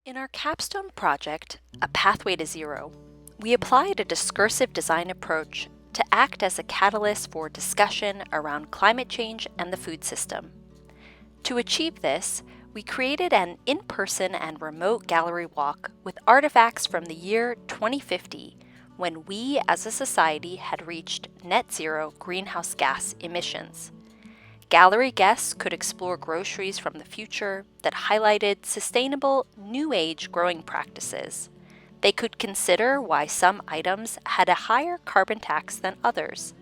In our capstone project, A Pathway to Zero, we applied a discursive design approach to act as a catalyst for discussion around climate change and the food system. To achieve this, we created an in-person and remote gallery walk with artifacts from the year 2050, when we as a society had reached net zero greenhouse gas emissions. Gallery guests could explore groceries from the future that highlighted sustainable, new age growing practices. They could consider why some items had a higher carbon tax than others.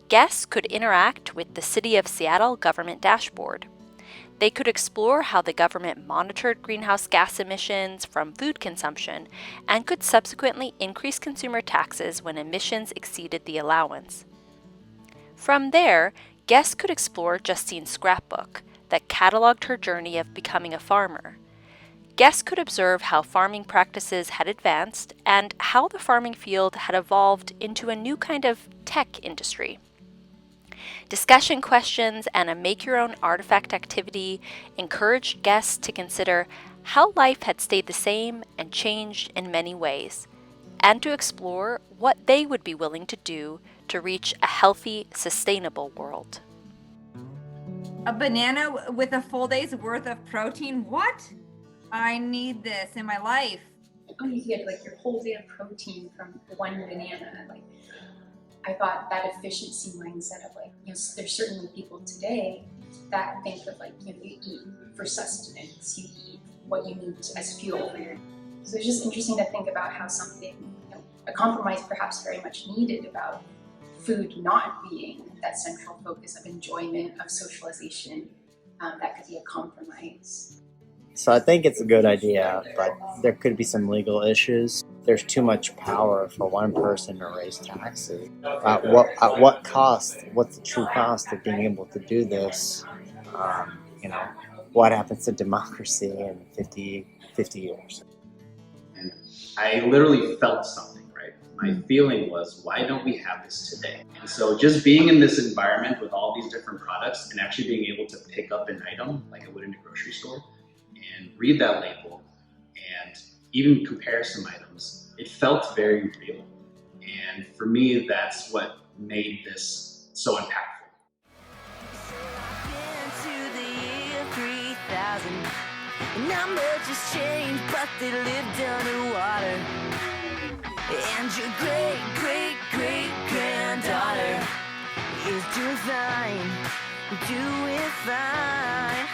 Guests could interact with the City of Seattle government dashboard. They could explore how the government monitored greenhouse gas emissions from food consumption and could subsequently increase consumer taxes when emissions exceeded the allowance. From there, guests could explore Justine's scrapbook that cataloged her journey of becoming a farmer. Guests could observe how farming practices had advanced and how the farming field had evolved into a new kind of tech industry. Discussion questions and a make-your-own artifact activity encouraged guests to consider how life had stayed the same and changed in many ways, and to explore what they would be willing to do to reach a healthy, sustainable world. A banana with a full day's worth of protein? What? I need this in my life. Oh, you get like your whole day of protein from one banana. Like, I thought that efficiency mindset of like, there's certainly people today that think of like, you eat for sustenance, you eat what you need as fuel for your. So it's just interesting to think about how something, a compromise perhaps very much needed about food not being that central focus of enjoyment, of socialization, that could be a compromise. So I think it's a good idea, but there could be some legal issues. There's too much power for one person to raise taxes. At what cost? What's the true cost of being able to do this? What happens to democracy in 50 years? And I literally felt something, right? My feeling was, why don't we have this today? And so just being in this environment with all these different products and actually being able to pick up an item like I would in a grocery store and read that label and even compare some items, it felt very real. And for me, that's what made this so impactful. Numbers just changed, but they lived underwater. And your great-great-great-granddaughter is doing fine, doing fine.